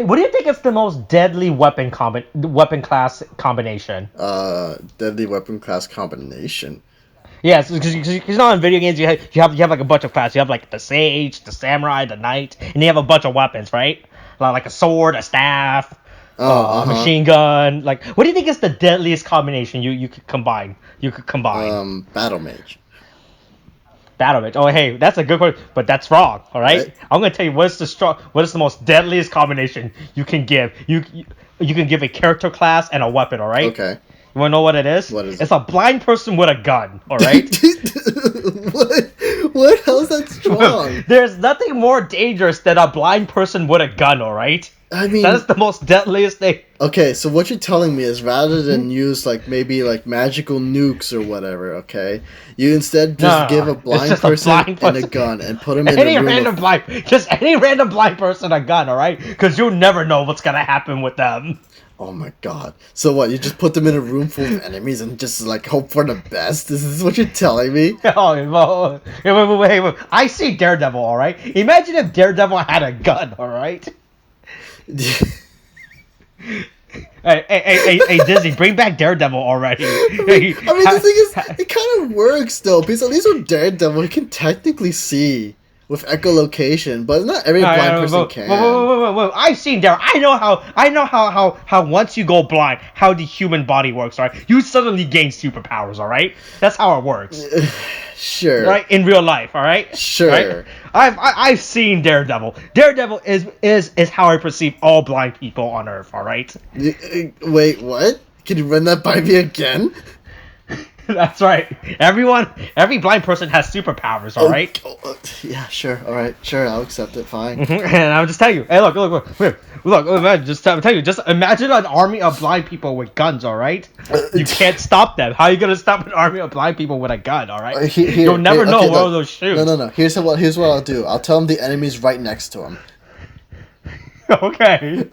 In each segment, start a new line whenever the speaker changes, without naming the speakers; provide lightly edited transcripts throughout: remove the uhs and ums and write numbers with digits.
What do you think is the most deadly weapon class combination?
Deadly weapon class combination.
Yes, because you know in video games you have like a bunch of classes. You have like the sage, the samurai, the knight, and you have a bunch of weapons, right? Like a sword, a staff, a machine gun. Like, what do you think is the deadliest combination you could combine?
Battle mage.
Battle mage. Oh, hey, that's a good one, but that's wrong. All right, I'm gonna tell you what is the most deadliest combination you can give. You can give a character class and a weapon. All right.
Okay.
You wanna know what it is?
What is
it? It's a blind person with a gun. All right.
What? How is that strong?
There's nothing more dangerous than a blind person with a gun. All right.
I mean,
that is the most deadliest thing.
Okay, so what you're telling me is rather than use maybe magical nukes or whatever, okay, you instead just give a blind person and a gun and put them in a room.
Any random blind person a gun, all right? Because you'll never know what's gonna happen with them.
Oh my god! So what? You just put them in a room full of enemies and just hope for the best? This is what you're telling me?
Oh, wait. I see Daredevil, all right. Imagine if Daredevil had a gun, all right. Hey, Disney, bring back Daredevil already.
I mean, the thing is, it kind of works though, because at least with Daredevil, he can technically see with echolocation, but not every blind person can.
Whoa. I've seen Daredevil. I know how once you go blind, how the human body works. All right, you suddenly gain superpowers. All right, that's how it works.
Sure.
Right, in real life. All right.
Sure.
Right? I've seen Daredevil. Daredevil is how I perceive all blind people on Earth. All right.
Wait, what? Can you run that by me again?
That's right. Every blind person has superpowers. All right.
Yeah, sure. All right, sure. I'll accept it. Fine.
And I'll just tell you. Hey, look. Just tell you. Just imagine an army of blind people with guns. All right. You can't stop them. How are you gonna stop an army of blind people with a gun? All right. You'll never know where they'll shoot.
No. Here's what I'll do. I'll tell them the enemy's right next to them.
Okay.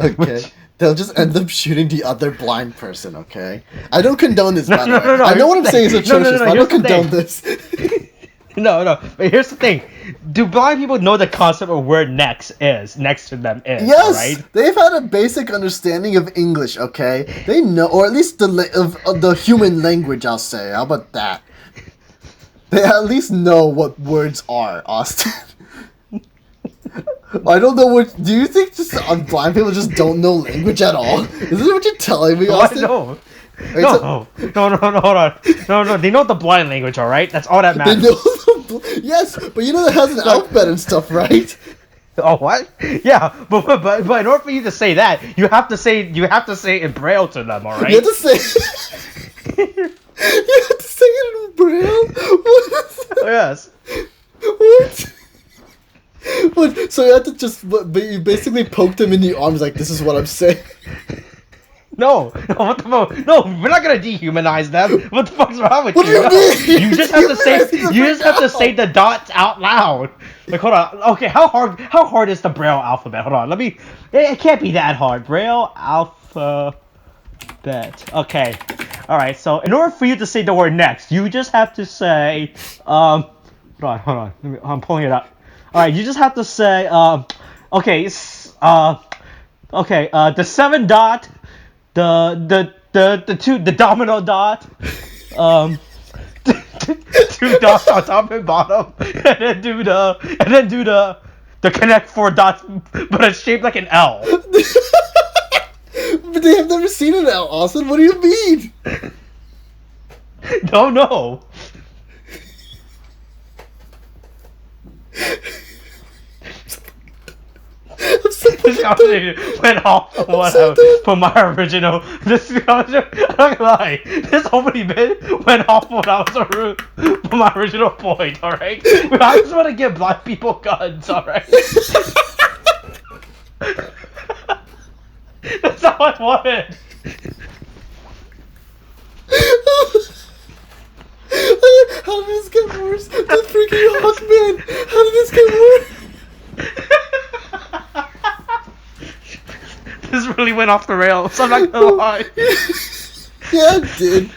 They'll just end up shooting the other blind person, okay? I don't condone this, by the way. I know what I'm saying is atrocious, but I don't condone this.
No. But here's the thing. Do blind people know the concept of where next to them is,
yes!
Right?
They've had a basic understanding of English, okay? They know, or at least of the human language, I'll say. How about that? They at least know what words are, Austin. I don't know what. Do you think just blind people just don't know language at all? Is this what you're telling me, Austin?
No. No, hold on. No, they know the blind language, all right? That's all that matters.
Yes, but you know that has an alphabet and stuff, right?
Oh, what? Yeah, but in order for you to say that, you have to say it in Braille to them, all right?
You have to say. You have to say it in Braille. What is that?
Yes.
What? But so you have to but you basically poked him in the arms like, this is what I'm saying.
No, what the fuck? No, we're not gonna dehumanize them. What the fuck's wrong with you?
What do you mean?
You just have to say the dots out loud. Like, hold on. Okay, how hard is the Braille alphabet? Hold on. It can't be that hard. Braille alphabet. Okay. All right. So in order for you to say the word next, you just have to say hold on. I'm pulling it up. All right, you just have to say, the 7 dot, the domino dot, 2 dots on top and bottom, and then do the connect 4 dots, but it's shaped like an L.
But they have never seen an L, Austin. What do you mean?
No. This conversation went off from my original. This conversation, I'm not gonna lie. This opening bit went off when I was from my original point. All right, I just want to give black people guns. All right, that's all I wanted.
How did this get worse? The freaking Hawkman! How did this get worse?
This really went off the rails. I'm not gonna lie.
Yeah, it did.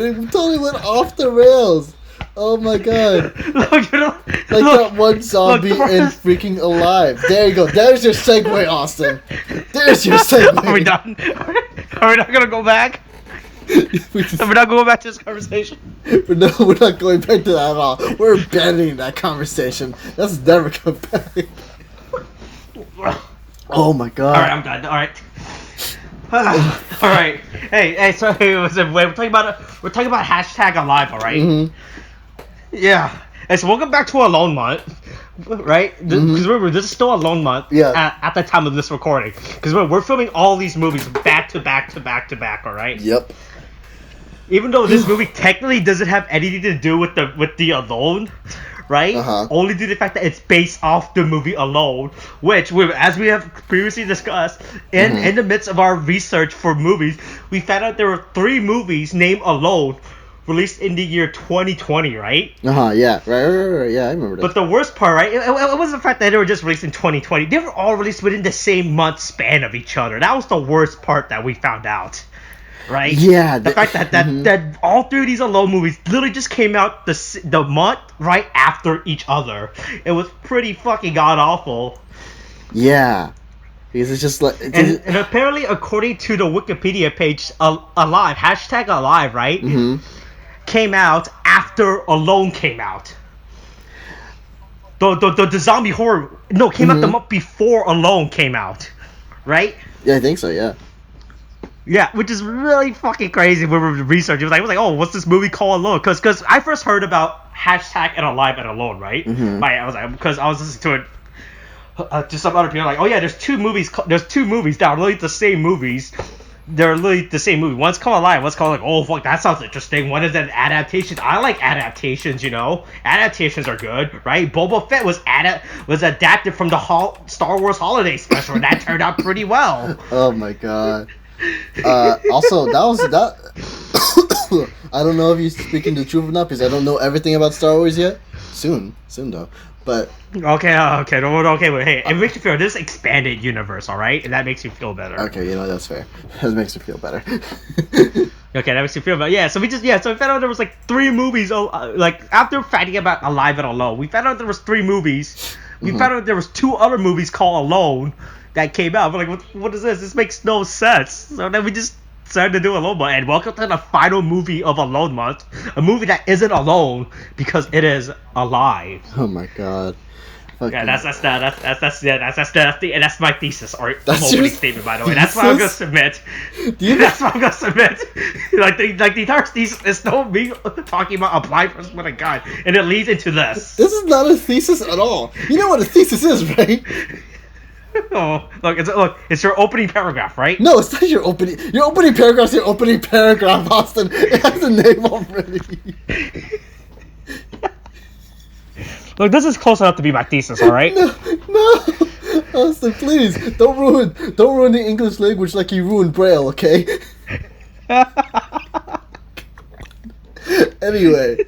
It totally went off the rails. Oh my god.
Look, you know,
Like
look,
that one zombie
look,
in Freaking Alive. There you go. There's your segue, Austin. There's your segue.
Are we done? Are we not gonna go back? Are we not going back to this conversation?
No, we're not going back to that at all. We're abandoning that conversation. That's never come back. Oh my god.
Alright, I'm done. Alright. Alright. Hey, so we're talking about hashtag alive, alright?
Mm-hmm.
Yeah. Hey, so welcome back to Alone Month, right? Because remember, this is still Alone Month at the time of this recording. Because we're filming all these movies back to back to back to back, alright?
Yep.
Even though this movie technically doesn't have anything to do with the Alone, right? Only due to the fact that it's based off the movie Alone, which, as we have previously discussed, in the midst of our research for movies, we found out there were 3 movies named Alone released in the year 2020, right?
Yeah. Right. Yeah, I remember that.
But the worst part, right? It wasn't the fact that they were just released in 2020. They were all released within the same month span of each other. That was the worst part that we found out. Right?
Yeah.
The fact that all 3 of these Alone movies literally just came out the month right after each other. It was pretty fucking god-awful.
Yeah. Because it's just like...
And apparently, according to the Wikipedia page, Alive, hashtag Alive, right? Came out after Alone came out. The zombie horror... No, came out the month before Alone came out. Right?
Yeah, I think so, yeah.
Yeah, which is really fucking crazy when we were researching. It was like, oh, what's this movie called Alone? Because I first heard about hashtag and Alive and Alone, right? I was like, because I was listening to it to some other people, like, oh yeah, there's two movies that are literally the same movies. They're literally the same movie. One's called Alive, one's called like, oh fuck, that sounds interesting. One is an adaptation. I like adaptations, you know. Adaptations are good, right? Boba Fett was adapted from the Star Wars Holiday Special, and that turned out pretty well.
Oh my god. Also, that I don't know if you're speaking the truth or not, because I don't know everything about Star Wars yet. Soon though. But
okay, wait, hey, it makes you feel this expanded universe, all right, and that makes you feel better.
Okay, that's fair. That makes me feel better.
Okay, that makes you feel better. Yeah, so we found out there was like 3 movies. Like after finding about Alive and Alone, we found out there was 3 movies. We found out there was 2 other movies called Alone that came out. We're like, what is this? This makes no sense. So then we just decided to do Alone Month, and welcome to the final movie of Alone Month, a movie that isn't alone because it is alive.
Oh my god.
Yeah, that's my thesis or opening statement, by the way. That's what I'm gonna submit. That's what I'm gonna submit. like the entire thesis is no me talking about applying for what I got, and it leads into this.
This is not a thesis at all. You know what a thesis is, right?
Oh, look, it's your opening paragraph, right?
No, it's not your opening. Your opening paragraph's your opening paragraph, Austin. It has a name already.
Look, this is close enough to be my thesis, all right?
No, Austin, please don't ruin the English language like you ruined Braille, okay? Anyway.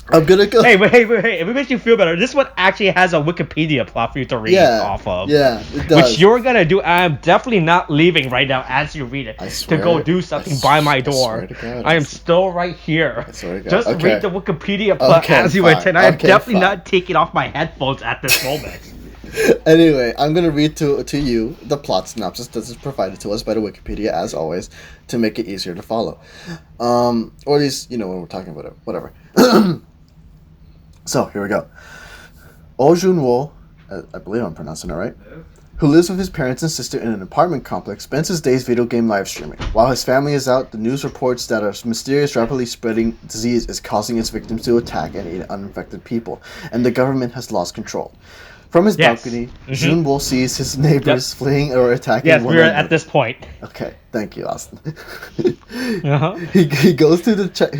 I'm gonna go.
Hey, if it makes you feel better, this one actually has a Wikipedia plot for you to read off of.
Yeah, it does.
Which you're gonna do. I'm definitely not leaving right now as you read it to go do something by my door.
I swear to God,
I am still right here.
I swear to God.
Just read the Wikipedia plot as you intend. I am definitely not taking off my headphones at this moment.
Anyway, I'm gonna read to you the plot synopsis that is provided to us by the Wikipedia, as always, to make it easier to follow. Or at least, when we're talking about it. Whatever. So, here we go. Oh Jun-woo, I believe I'm pronouncing it right, who lives with his parents and sister in an apartment complex, spends his days video game live streaming. While his family is out, the news reports that a mysterious, rapidly spreading disease is causing its victims to attack and eat uninfected people, and the government has lost control. From his balcony, Jun-woo sees his neighbors fleeing or attacking one another.
Yes, we're at this point.
Okay, thank you, Austin. He goes to check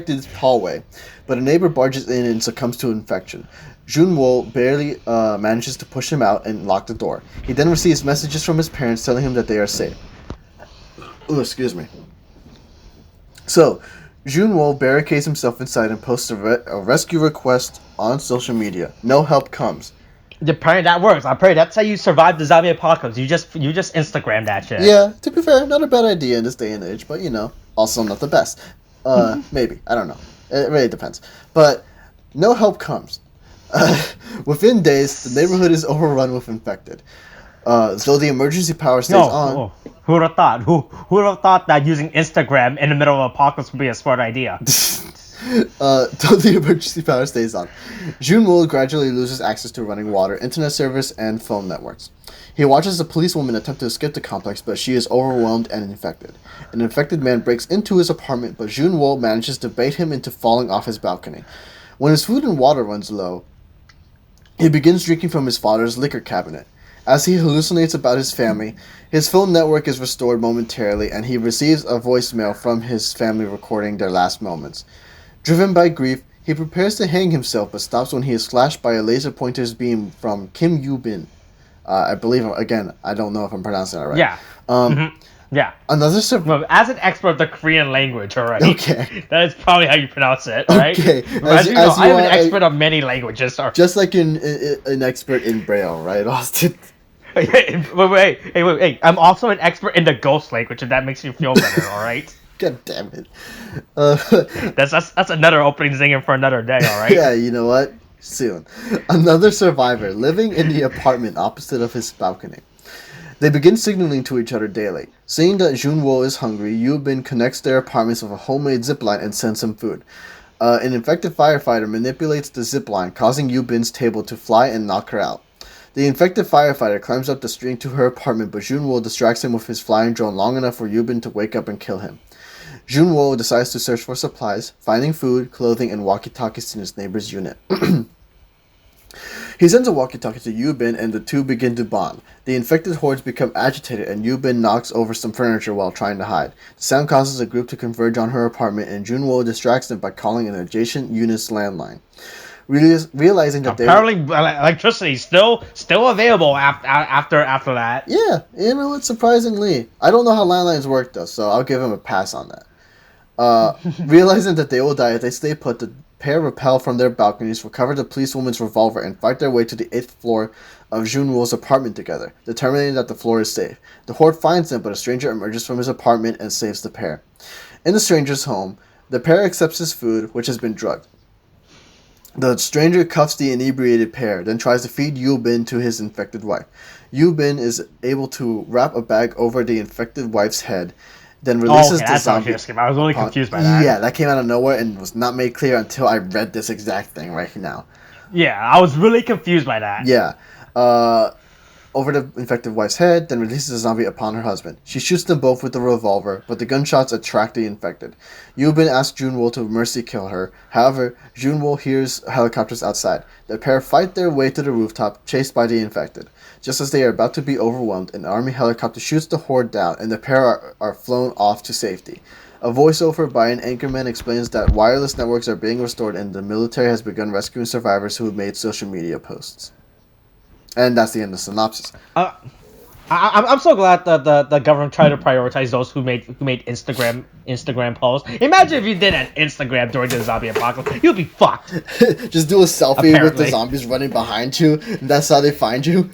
the hallway, but a neighbor barges in and succumbs to infection. Jun-woo barely manages to push him out and lock the door. He then receives messages from his parents telling him that they are safe. Ooh, excuse me. So, Jun-woo barricades himself inside and posts a rescue request on social media. No help comes.
Apparently that works. I'm pretty. That's how you survive the zombie apocalypse. You just Instagram that shit.
Yeah, to be fair, not a bad idea in this day and age, but also not the best. Maybe, I don't know. It really depends. But no help comes. Within days, the neighborhood is overrun with infected. Though the emergency power stays on.
No, who would have thought? Who would have thought that using Instagram in the middle of apocalypse would be a smart idea?
Though the emergency power stays on, Junwo gradually loses access to running water, internet service, and phone networks. He watches a policewoman attempt to escape the complex, but she is overwhelmed and infected. An infected man breaks into his apartment, but Junwo manages to bait him into falling off his balcony. When his food and water runs low, he begins drinking from his father's liquor cabinet. As he hallucinates about his family, his phone network is restored momentarily, and he receives a voicemail from his family recording their last moments. Driven by grief, he prepares to hang himself, but stops when he is flashed by a laser pointer's beam from Kim Yoo-bin. I believe, again, I don't know if I'm pronouncing that right.
Yeah. Yeah.
Another
Well, as an expert of the Korean language, alright.
Okay.
That is probably how you pronounce it, right?
Okay.
As you know, I am an expert of many languages. Alright.
Just like an expert in Braille, right, Austin?
Wait. I'm also an expert in the ghost language, if that makes you feel better, alright?
God damn it.
That's another opening zinger for another day, alright?
Yeah, you know what? Soon. Another survivor living in the apartment opposite of his balcony. They begin signaling to each other daily. Seeing that Junwo is hungry, Yoo-bin connects their apartments with a homemade zipline and sends him food. An infected firefighter manipulates the zipline, causing Yoo-bin's table to fly and knock her out. The infected firefighter climbs up the string to her apartment, but Junwo distracts him with his flying drone long enough for Yoo-bin to wake up and kill him. Junwo decides to search for supplies, finding food, clothing, and walkie-talkies in his neighbor's unit. He sends a walkie-talkie to Yoo-bin, and the two begin to bond. The infected hordes become agitated, and Yoo-bin knocks over some furniture while trying to hide. The sound causes a group to converge on her apartment, and Junwo distracts them by calling an adjacent unit's landline. Realizing that
apparently electricity is still available after that.
Yeah, you know what? Surprisingly, I don't know how landlines work though, so I'll give him a pass on that. Realizing that they will die if they stay put, the pair rappel from their balconies, recover the policewoman's revolver, and fight their way to the 8th floor of Junwo's apartment together, determining that the floor is safe. The horde finds them, but a stranger emerges from his apartment and saves the pair. In the stranger's home, the pair accepts his food, which has been drugged. The stranger cuffs the inebriated pair, then tries to feed Yoo-bin to his infected wife. Yoo-bin is able to wrap a bag over the infected wife's head, then releases the zombie.
I was really confused by that.
Yeah, that came out of nowhere and was not made clear until I read this exact thing right now.
Yeah, I was really confused by that.
Yeah. Over the infected wife's head, then releases the zombie upon her husband. She shoots them both with the revolver, but the gunshots attract the infected. Yoo-bin asks Junwo to mercy kill her. However, Junwo hears helicopters outside. The pair fight their way to the rooftop, chased by the infected. Just as they are about to be overwhelmed, an army helicopter shoots the horde down, and the pair are flown off to safety. A voiceover by an anchorman explains that wireless networks are being restored, and the military has begun rescuing survivors who have made social media posts. And that's the end of the synopsis.
I'm so glad that the government tried to prioritize those who made Instagram posts. Imagine if you did an Instagram during the zombie apocalypse, you'd be fucked.
Just do a selfie
Apparently.
with the zombies running behind you, and that's how they find you.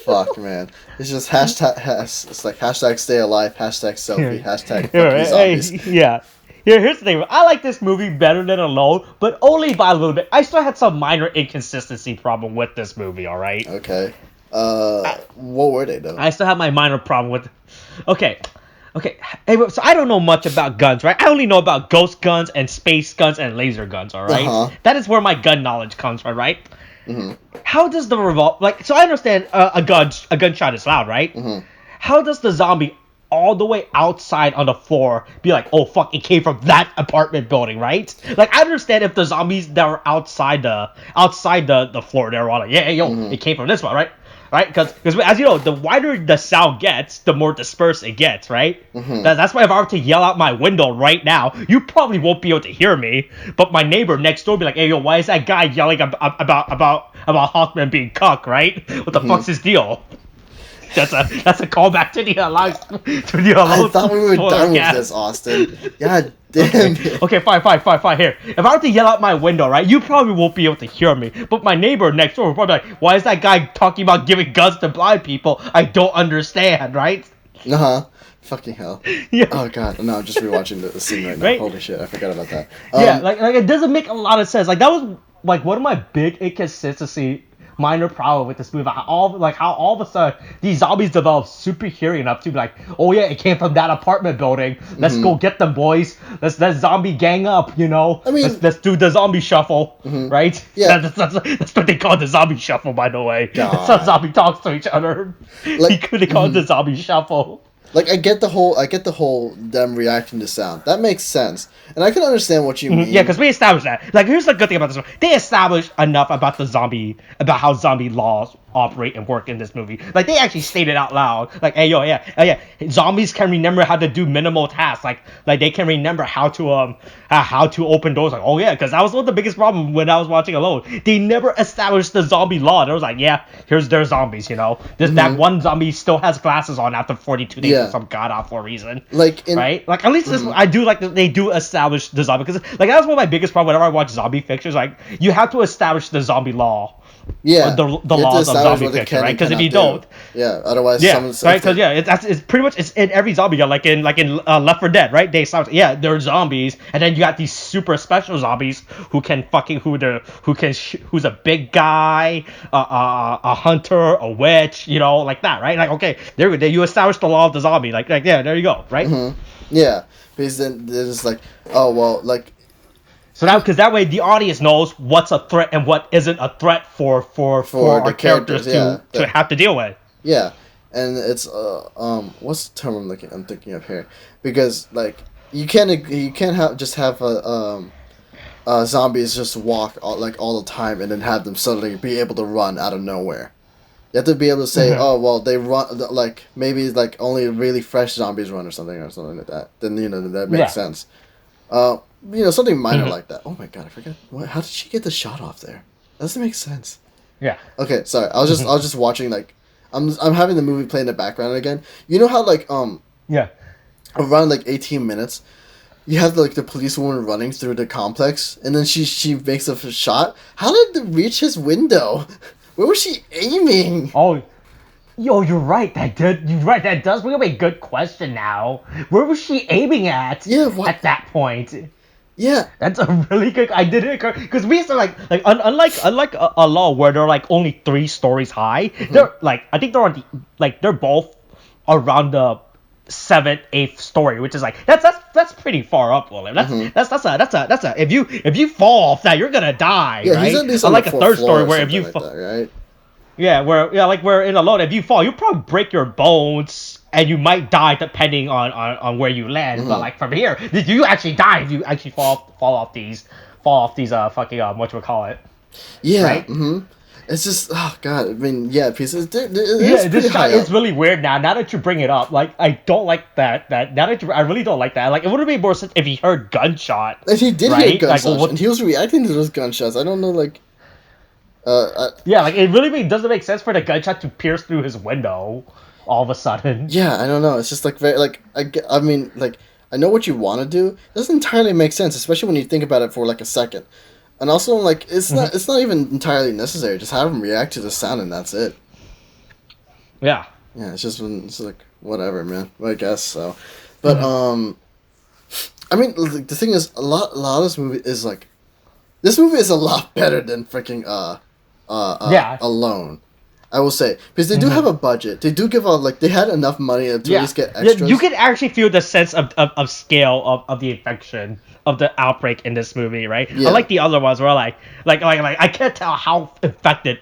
Fuck, man. It's just it's like hashtag stay alive, hashtag selfie, hashtag fuck you zombies.
Yeah. Here's the thing. I like this movie better than Alone, but only by a little bit. I still had some minor inconsistency problem with this movie, alright?
Okay. What were they, though?
I still have my minor problem with... Okay. Hey, so I don't know much about guns, right? I only know about ghost guns and space guns and laser guns, alright?
Uh-huh.
That is where my gun knowledge comes from, right?
Mm-hmm.
How does the so I understand a gunshot is loud, right?
Mm-hmm.
How does the zombie all the way outside on the floor be like, oh fuck, it came from that apartment building, right? Like, I understand if the zombies that were outside the floor, they were all like, yeah, yo, it came from this one, right? Right? Because as you know, the wider the sound gets, the more dispersed it gets, right?
Mm-hmm.
That's why if I were to yell out my window right now, you probably won't be able to hear me. But my neighbor next door be like, hey, yo, why is that guy yelling about Hawkman being cuck, right? What the fuck's his deal? That's a callback to the Alone.
I thought we were done with this, Austin. God damn it.
Okay, fine. Here, if I were to yell out my window, right, you probably won't be able to hear me. But my neighbor next door will probably be like, why is that guy talking about giving guns to blind people? I don't understand, right?
Fucking hell.
Yeah.
Oh god, no, I'm just rewatching the scene right now.
Right?
Holy shit, I forgot about that.
Yeah, like it doesn't make a lot of sense. Like that was like one of my big inconsistency minor problem with this movie. How all of a sudden these zombies develop super hearing enough to be like, oh yeah, it came from that apartment building. Let's go get them, boys. Let's zombie gang up. You know.
I mean,
let's do the zombie shuffle, right?
Yeah.
That's what they call the zombie shuffle, by the way.
God.
That's how zombie talks to each other.
Like,
They call it the zombie shuffle.
Like I get the whole them reacting to sound. That makes sense, and I can understand what you mean.
Yeah, because we established that. Like, here's the good thing about this one: they established enough about how zombie laws operate and work in this movie. Like, they actually stated out loud, like, "Hey, yo, yeah, zombies can remember how to do minimal tasks. Like they can remember how to open doors. Like, oh yeah, because that was one of the biggest problems when I was watching Alone. They never established the zombie law. They was like, yeah, here's their zombies. You know, that one zombie still has glasses on after 42 days for some god awful reason. Right? Like, at least this, I do like that they do establish the zombie, because like that was one of my biggest problems whenever I watch zombie fictions. Like, you have to establish the zombie law.
Yeah,
the laws of zombie fiction, right? Because if you don't,
otherwise,
right? Because it's pretty much it's in every zombie game, like in Left 4 Dead, right? They're zombies, and then you got these super special zombies who's a big guy, a hunter, a witch, you know, like that, right? Like, okay, there you establish the law of the zombie, like yeah, there you go, right?
Yeah, because then there's like, oh well, like.
So now, because that way the audience knows what's a threat and what isn't a threat for our characters to have to deal with.
Yeah, and it's what's the term I'm thinking of here? Because like you can't have zombies just walk all the time and then have them suddenly be able to run out of nowhere. You have to be able to say, oh well, they run like maybe like only really fresh zombies run or something like that. Then that makes sense. Something minor like that. Oh my god, I forgot. How did she get the shot off there? That doesn't make sense.
Yeah.
Okay, sorry. I was just watching, like, I'm having the movie play in the background again. You know how around like 18 minutes, you have like the policewoman running through the complex, and then she makes a shot. How did it reach his window? Where was she aiming?
Oh. Yo, you're right. That does bring up a good question now. Where was she aiming at?
Yeah,
at that point?
Yeah,
that's a really good. I didn't occur because we used to unlike a law where they're like only 3 stories high. They're like, I think they're on they're both around the 7th, 8th story, which is like that's pretty far up, William. That's a if you fall off that, you're gonna die.
Yeah,
right?
he's at least
on
like
a 3rd story where if you
fall, like right?
Yeah, where in Alone, if you fall, you probably break your bones and you might die depending on where you land. But like from here, you actually die if you actually fall off these fucking whatchamacallit.
Yeah.
Right?
It's just, oh god, I mean, yeah, pieces.
This shot is really weird now. Now that you bring it up, like, I don't like that. I really don't like that. Like, it would have made more sense if he heard gunshot.
If he did hear gunshots,
like,
and he was reacting to those gunshots. I don't know, like.
Yeah, like, it really doesn't make sense for the gunshot to pierce through his window all of a sudden.
Yeah, I don't know. It's just like very like I mean, like, I know what you want to do. It doesn't entirely make sense, especially when you think about it for like a second. And also, like, it's not even entirely necessary. Just have him react to the sound, and that's it.
Yeah.
Yeah, it's like whatever, man. I guess so. But I mean, the thing is, a lot of this movie is like, this movie is a lot better than freaking Alone. I will say, because they do have a budget. They do give out, like, they had enough money to at least get extras.
Yeah, you can actually feel the sense of scale of the infection, of the outbreak in this movie, right?
Yeah.
Unlike the other ones where like I can't tell how infected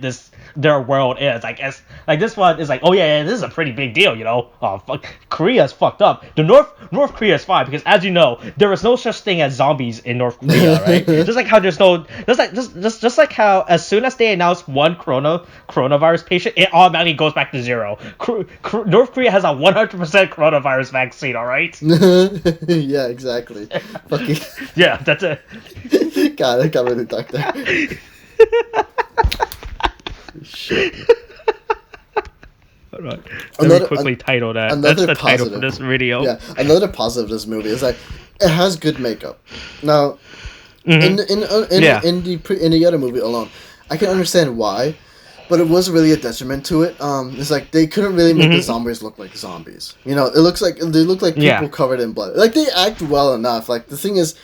their world is. Like, it's like this one is like, oh yeah, this is a pretty big deal, you know. Oh fuck, Korea's fucked up. The North Korea is fine because, as you know, there is no such thing as zombies in North Korea, right? just like how just like how as soon as they announce one coronavirus patient, it automatically goes back to 0. North Korea has a 100% coronavirus vaccine, all right?
Yeah, exactly. Fucking.
Yeah, that's it.
God, I got really dark there. Shit.
Alright. Let me quickly title that. That's the title for this video.
Yeah, another positive of this movie is like, it has good makeup. Now, in the other movie Alone, I can understand why, but it was really a detriment to it. It's like they couldn't really make the zombies look like zombies. You know, they look like people covered in blood. Like they act well enough. Like the thing is,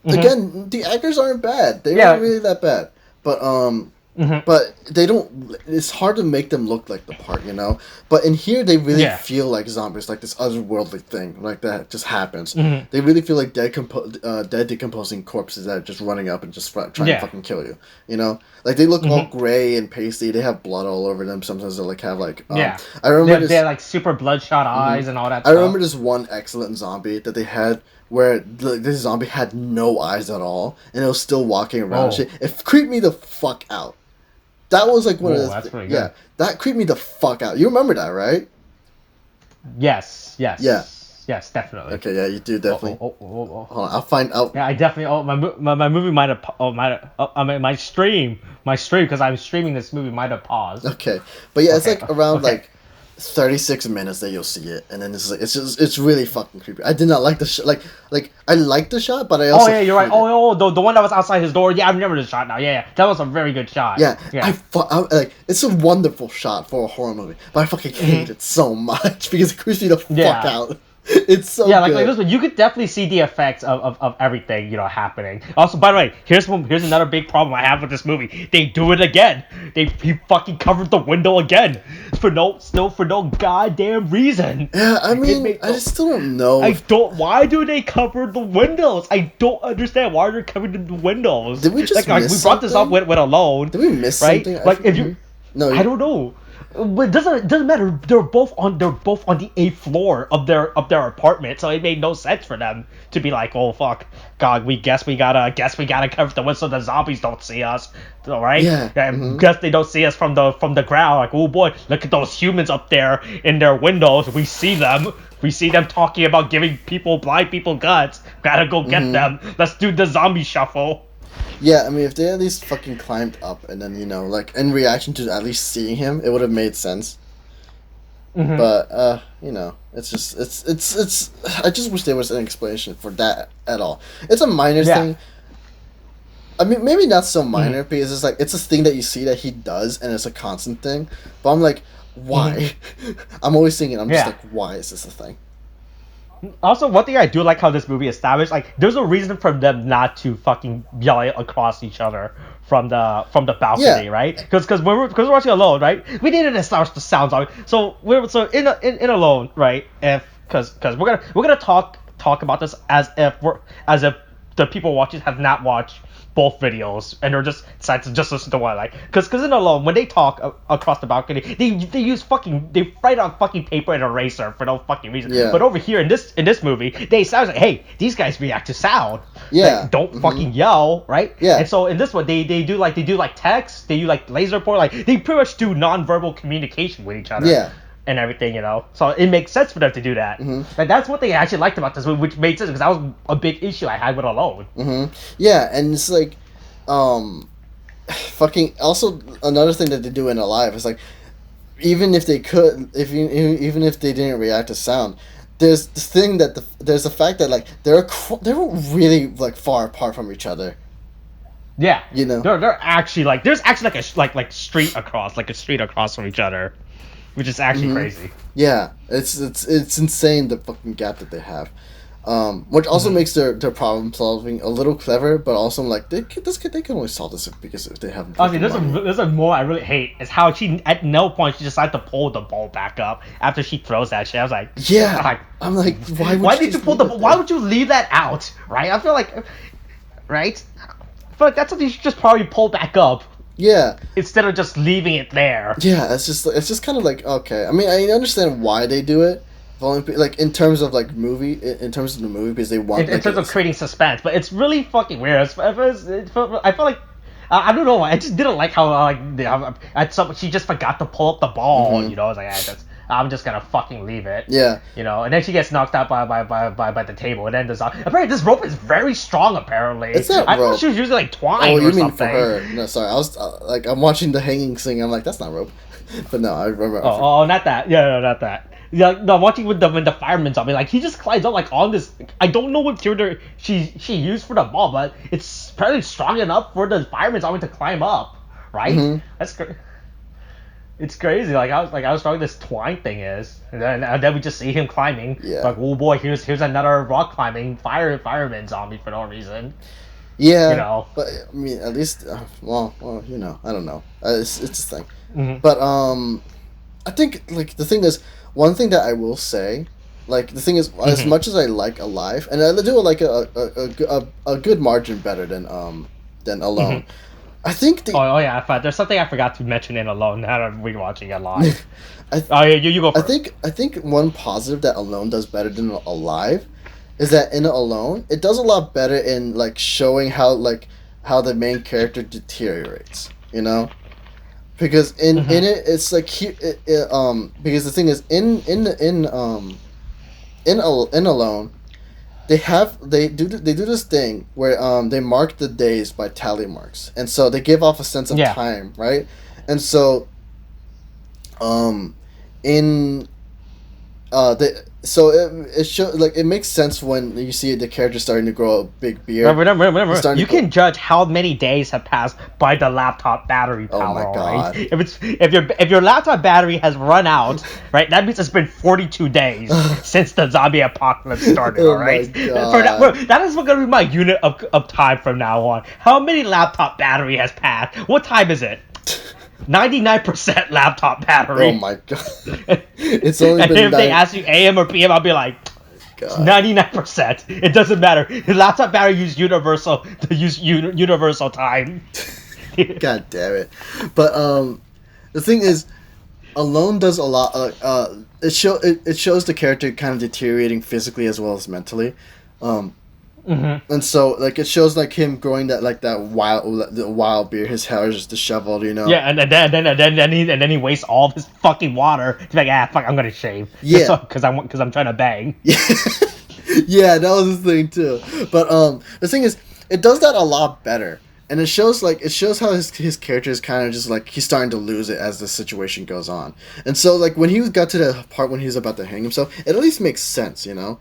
again, the actors aren't bad. They're not really that bad. But they don't. It's hard to make them look like the part, you know. But in here, they really feel like zombies, like this otherworldly thing, like that just happens. They really feel like dead decomposing corpses that are just running up and just trying to fucking kill you. You know, like they look all gray and pasty. They have blood all over them. Sometimes they like have like I remember
they have like super bloodshot eyes and all that.
I remember this one excellent zombie that they had where this zombie had no eyes at all and it was still walking around. And shit. It creeped me the fuck out. That was like one of the
that's pretty good.
that creeped me the fuck out. You remember that, right?
Yes.
Yeah.
Yes, definitely.
Okay, yeah, you do definitely.
Oh.
Hold on, I'll find out.
Yeah, I definitely. My movie might have. I mean, my stream, because I'm streaming this movie might have paused.
Okay, but yeah, it's like around like 36 minutes that you'll see it, and then it's really fucking creepy. I did not like the shot. Like I liked the shot, but I also
you're right. The one that was outside his door. Yeah, I remember the shot now. Yeah, that was a very good shot.
Yeah. I like it's a wonderful shot for a horror movie, but I fucking hate it so much because it creeps me the fuck out. It's so good.
Like this one, you could definitely see the effects of everything, you know, happening. Also, by the way, here's another big problem I have with this movie. They do it again. He fucking covered the window again for no goddamn reason.
Yeah, I mean, I still don't know.
Why do they cover the windows? I don't understand why they're covering the windows.
Did we just miss
we brought this up with Alone?
Did we miss something?
Like if you, I don't know. But it doesn't matter. They're both on the 8th floor of their apartment, so it made no sense for them to be like, oh fuck, God, we gotta cover the window so the zombies don't see us, all right?
Yeah.
Guess they don't see us from the ground. Like, oh boy, look at those humans up there in their windows. We see them. We see them talking about giving blind people guts. Gotta go get them. Let's do the zombie shuffle.
Yeah, I mean, if they at least fucking climbed up and then, you know, like, in reaction to at least seeing him, it would have made sense. But, you know, it's just, it's, I just wish there was an explanation for that at all. It's a minor thing. I mean, maybe not so minor, because it's like, it's a thing that you see that he does, and it's a constant thing. But I'm like, why? I'm always thinking, I'm just like, why is this a thing?
Also, one thing I do like how this movie established, like, there's a reason for them not to fucking yell across each other from the balcony, right? Because we're watching Alone, right? We needed to establish the sounds of it. So in Alone, right? Because we're gonna talk about this as if the people watching have not watched both videos and they're just decided to just listen to one, like, because in Alone, when they talk across the balcony, they use they write on fucking paper and eraser for no fucking reason. But over here in this movie, they sound like, hey, these guys react to sound. Like, don't fucking yell, right? And so in this one, they do like text, they do like laser report, like they pretty much do nonverbal communication with each other. And everything, you know, so it makes sense for them to do that. Like, that's what they actually liked about this movie, which made sense because that was a big issue I had with Alone.
Yeah, and it's like, fucking. Also, another thing that they do in Alive is like, even if they could, even if they didn't react to sound, there's this thing that there's the fact that like they're really like far apart from each other.
Yeah,
you know,
they're actually like there's actually like a street across from each other. Which is actually crazy. Yeah,
it's insane, the fucking gap that they have, which also makes their problem solving a little clever, but also like they can only solve this because if they have.
Okay, there's a more I really hate is how she at no point she decided to pull the ball back up after she throws that shit. I was like,
I'm like,
why did you pull the ball? Why would you leave that out? Right? I feel like, right? I feel like that's something you should just probably pull back up.
Yeah.
Instead of just leaving it there.
Yeah, it's just kind of like, okay. I mean, I understand why they do it. Like in terms of like in terms of the movie, because they want
in terms of creating suspense, but it's really fucking weird. I felt like I don't know. I just didn't like how she just forgot to pull up the ball. You know, I was like, I'm just gonna fucking leave it.
Yeah.
You know, and then she gets knocked out by the table, and then apparently this rope is very strong. Apparently,
it's not rope.
I thought she was using like twine.
Oh, you
or
mean
something.
for her? No, sorry. I was like, I'm watching the hanging thing. I'm like, that's not rope. But no, I remember.
Oh, not that. Yeah, no, not that. Yeah, no, watching when the fireman's on me, like he just climbs up like on this. I don't know what material she used for the ball, but it's apparently strong enough for the fireman's army to climb up. Right? That's great. It's crazy. How strong this twine thing is, and then we just see him climbing.
Yeah.
Like, oh boy, here's another rock climbing fireman zombie for no reason.
Yeah,
You know.
but I mean, at least, well, you know, I don't know. It's a thing.
Mm-hmm.
But I think like the thing is, one thing that I will say, like the thing is, as
Mm-hmm.
much as I like Alive, and I do like a good margin better than Alone.
Mm-hmm.
I think the
Oh yeah, there's something I forgot to mention in Alone. Now that I'm rewatching it live.
I
Oh yeah, you go first.
I think one positive that Alone does better than Alive is that in Alone it does a lot better in like showing how the main character deteriorates. You know, because in
Mm-hmm.
it it's like because the thing is in Alone they do this thing where they mark the days by tally marks, and so they give off a sense of
Yeah.
time, right? And so um in so it show like it makes sense when you see the character starting to grow a big beard. He's
Remember,
starting
you
to grow.
can judge how many days have passed by the laptop battery
Oh my
power, all right?
god.
If your laptop battery has run out, right, that means it's been 42 days since the zombie apocalypse started, all
Oh my
right? For
god.
that is going to be my unit of time from now on. How many laptop battery has passed? What time is it? 99% laptop
Oh
battery.
my god.
And
It's only been
if they
nine.
ask you AM or PM, I'll be like,
God.
99%. It doesn't matter. The laptop battery use universal time.
God damn it. But the thing is, Alone does a lot. It shows the character kind of deteriorating physically as well as mentally, um,
Hmm.
and so like it shows like him growing that wild beard. His hair is just disheveled, you know.
Yeah, and then he wastes all of his fucking water to be like, fuck, I'm gonna shave. Just
Yeah.
because I'm trying to bang.
Yeah, yeah, that was his thing too. But the thing is, it does that a lot better, and it shows how his character is kind of just like he's starting to lose it as the situation goes on. And so like when he got to the part when he was about to hang himself, it at least makes sense, you know.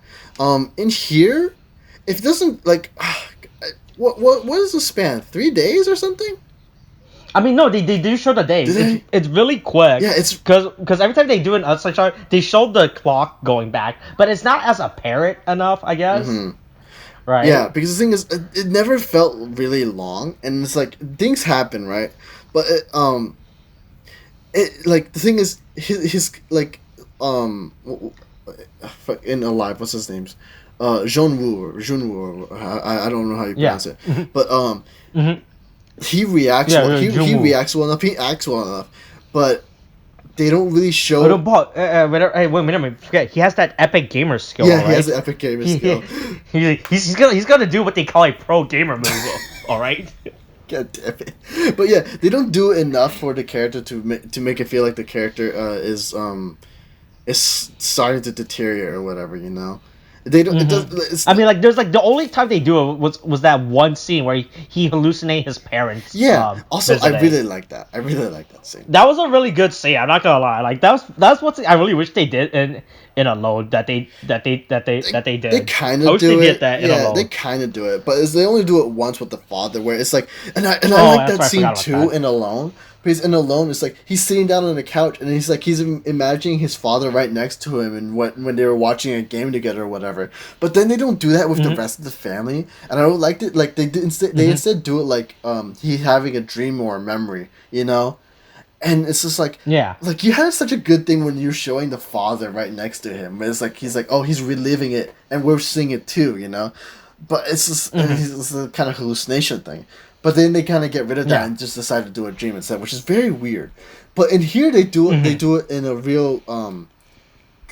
In here, if it doesn't like, what is the span? 3 days or something?
I mean, no, they do show the days.
Do they?
It's really quick.
Yeah, it's
because every time they do an upside chart, they show the clock going back, but it's not as apparent enough, I guess.
hmm
Right.
Yeah, because the thing is, it never felt really long, and it's like things happen, right? But it like the thing is, his like in Alive, what's his name's, Jean Wu. I don't know how you
Yeah.
pronounce it, but
Hmm.
he reacts
Yeah.
well. He
Jumbo.
reacts well enough. He acts well enough, but they don't really
Oh, no,
show.
but wait a minute, forget. He has that epic gamer skill,
Yeah,
right?
he has the epic gamer skill.
He's gonna do what they call a pro gamer move, all right?
God damn it! But yeah, they don't do enough for the character to make it feel like the character is starting to deteriorate or whatever. You know, they don't. It does. It's,
I mean, like, there's like the only time they do it was that one scene where he hallucinated his parents.
yeah. Also, I
visiting.
really like that. I really like that scene.
That was a really good scene. I'm not gonna lie. Like that's what I really wish they did in Alone that they did.
They kind
I
of
wish
do
they
it.
did that in
Yeah,
Alone.
they kind of do it, but they only do it once with the father, where it's like, and I
Oh,
like
that's
that
right, I
scene
forgot about
too
that.
in Alone. Because in Alone, it's like he's sitting down on the couch and he's like he's imagining his father right next to him, and when they were watching a game together or whatever. But then they don't do that with the rest of the family, and I don't like it. Like they did instead, they instead do it like he having a dream or a memory, you know. And it's just
Yeah.
like you had such a good thing when you're showing the father right next to him. It's like he's like, oh, he's reliving it, and we're seeing it too, you know. But it's just it's a kind of hallucination thing. But then they kind of get rid of that
Yeah.
and just decide to do a dream instead, which is very weird. But in here they do it. They do it in a real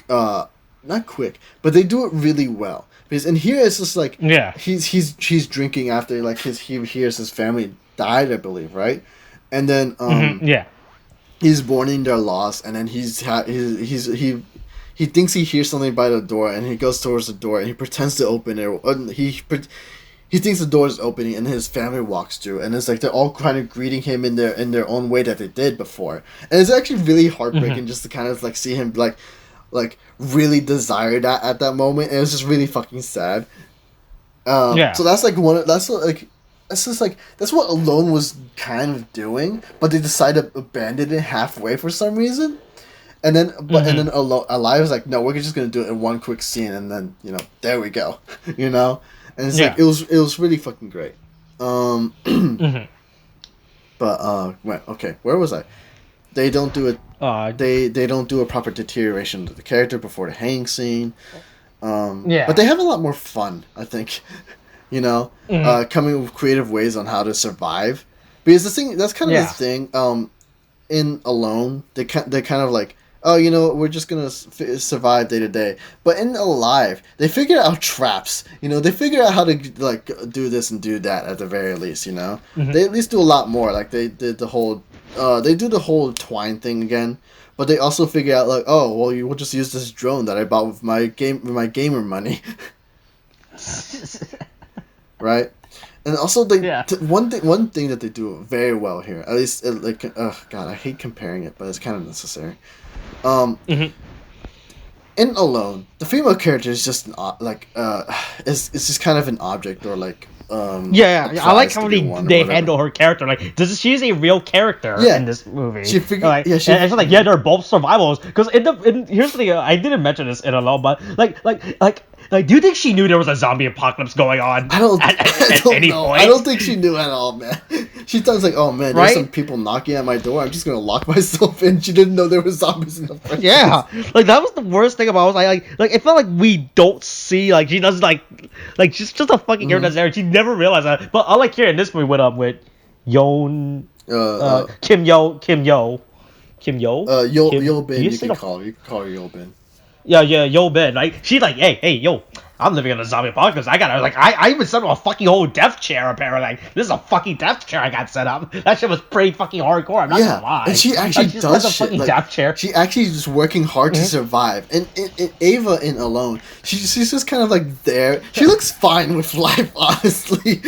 not quick, but they do it really well. Because in here it's just like
Yeah.
he's drinking after like he hears his family died, I believe, right? And then
Yeah.
he's mourning their loss, and then he thinks he hears something by the door, and he goes towards the door, and he pretends to open it. He thinks the door is opening, and his family walks through, and it's like they're all kind of greeting him in their own way that they did before, and it's actually really heartbreaking just to kind of like see him like really desire that at that moment, and it's just really fucking sad.
Yeah.
So that's like It's just like that's what Alone was kind of doing, but they decided to abandon it halfway for some reason. And then, Alive is like, no, we're just gonna do it in one quick scene, and then there we go, And it's like it was really fucking great. But okay, where was I? They don't do it. They don't do a proper deterioration of the character before the hang scene. But they have a lot more fun, I think. Coming up with creative ways on how to survive, because that's kind of the thing. In Alone, they're kind of like, oh, we're just gonna survive day to day. But in Alive, they figure out traps. They figure out how to like do this and do that at the very least. They at least do a lot more. Like they did the whole, they do the whole twine thing again. But they also figure out like, oh, well, you will just use this drone that I bought with my gamer money. Right, and also one thing that they do very well here, at least God, I hate comparing it, but it's kind of necessary. In Alone, the female character is just it's just kind of an object or like
I like how they handle her character. Like, she's a real character in this movie. They're both survivals. Because here's the thing, I didn't mention this in Alone, but like, do you think she knew there was a zombie apocalypse going on?
I don't
any
know.
point?
I don't think she knew at all, man. She thought like, oh man, there's some people knocking at my door. I'm just gonna lock myself in. She didn't know there was zombies in the first place.
Like that was the worst thing about it. Like it felt like we don't see she doesn't like she's just a fucking character that's there. She never realized that. But I like here in this movie with Kim Yo.
Yo Bin. You can call her Yo Bin.
Yeah, Yo Ben. Like she's like, hey, yo, I'm living in a zombie apocalypse. I even set up a fucking whole death chair. Apparently, like, this is a fucking death chair I got set up. That shit was pretty fucking hardcore. I'm not gonna lie.
And she actually does shit.
Fucking death chair.
She actually is working hard to survive. And Ava in Alone, she's just kind of like there. She looks fine with life, honestly.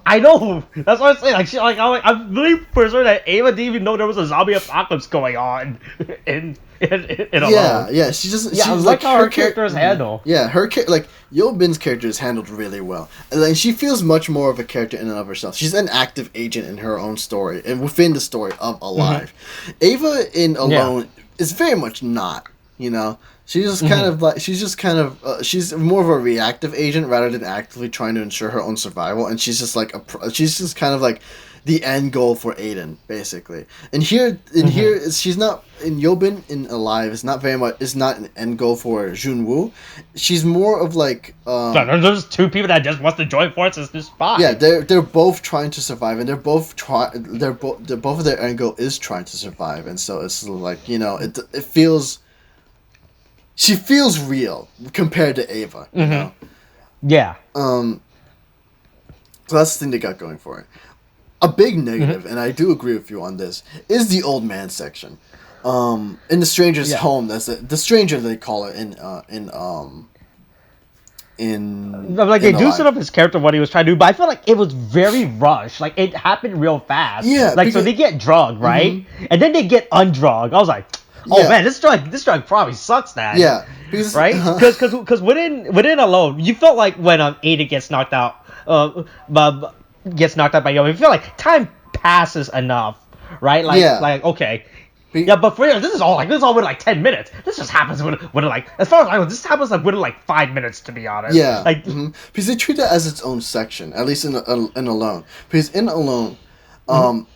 I know. That's what I'm saying. I'm really concerned that Ava didn't even know there was a zombie apocalypse going on in Alone.
Yeah, she doesn't.
Yeah, I like how her character is handled.
Yeah, Yo Bin's character is handled really well, and she feels much more of a character in and of herself. She's an active agent in her own story and within the story of Alive. Ava in Alone is very much not. She's just kind of like she's more of a reactive agent rather than actively trying to ensure her own survival, and she's just kind of like the end goal for Aiden, basically. And here she's not in Yobin in Alive. It's not an end goal for Junwoo. She's more of like
there's two people that just wants to join forces to spy.
Yeah, they're both trying to survive, and both of their end goal is trying to survive, and so it's like it feels. She feels real compared to Ava.
Yeah.
So that's the thing they got going for it. A big negative, and I do agree with you on this, is the old man section. In the stranger's home, that's the stranger they call it
they do set up his character what he was trying to do, but I feel like it was very rushed. Like it happened real fast.
Yeah.
So they get drugged, right? And then they get undrugged. I was like, oh man, this drug probably sucks. That right? Because within Alone, you felt like when Ada gets knocked out, by Yo, you feel like time passes enough, right? Like okay. But for this is all within like 10 minutes. This just happens within like, as far as I know, this happens like within like 5 minutes, to be honest.
Yeah. Because they treat it as its own section, at least in Alone. Because in Alone,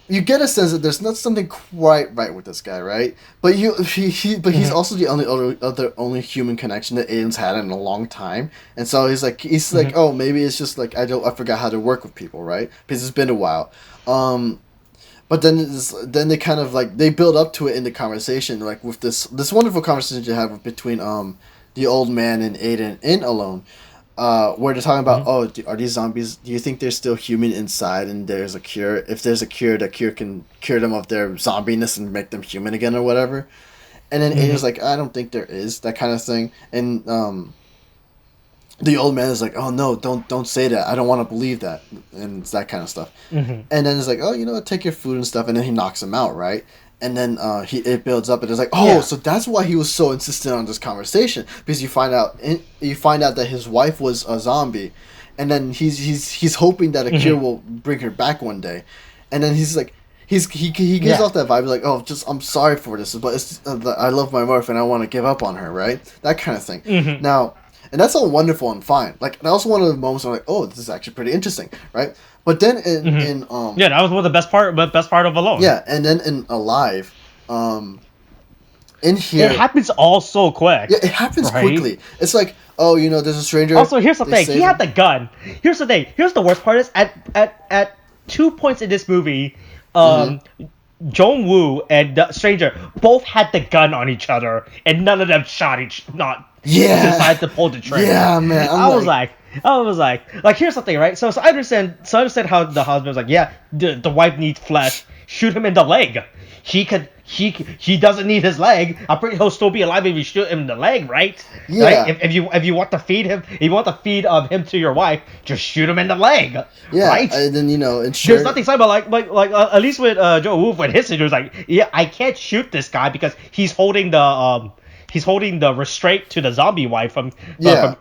you get a sense that there's not something quite right with this guy, right? But he's also the only human connection that Aiden's had in a long time, and so he's like, oh, maybe it's just like I forgot how to work with people, right? Because it's been a while. But then they kind of like they build up to it in the conversation, like with this wonderful conversation you have between the old man and Aiden in Alone. Where they're talking about, are these zombies, do you think they're still human inside and there's a cure? If there's a cure, the cure can cure them of their zombiness and make them human again or whatever. And then Aiden's like, I don't think there is, that kind of thing. And the old man is like, oh no, don't say that. I don't want to believe that. And it's that kind of stuff. And then it's like, oh, take your food and stuff. And then he knocks him out, right? And then it builds up, and it's like, oh, so that's why he was so insistent on this conversation, because you find out that his wife was a zombie, and then he's hoping that a cure will bring her back one day, and then he's like, he gives off that vibe like, oh, just I'm sorry for this, but it's I love my wife and I want to give up on her, right? That kind of thing. Now, and that's all wonderful and fine. Like, that was one of the moments where I'm like, oh, this is actually pretty interesting, right? But then in
that was one of the best part of Alone.
Yeah, and then in Alive, in here
it happens all so quick.
Yeah, it happens quickly. It's like, oh, there's a stranger.
Also, here's the thing. He had the gun. Here's the thing. Here's the worst part is at 2 points in this movie, Jong Woo and the stranger both had the gun on each other, and none of them decided to pull the trigger.
Yeah, man.
I was like, here's the thing, right? So I understand how the husband's like, yeah, the wife needs flesh. Shoot him in the leg. He doesn't need his leg. I'm pretty he'll still be alive if you shoot him in the leg, right?
Yeah.
Right? If you want to feed him, him to your wife, just shoot him in the leg.
Yeah.
Right?
And then
there's nothing said about like at least with Joe Wolf with his injuries, like, yeah, I can't shoot this guy because he's holding the restraint to the zombie wife from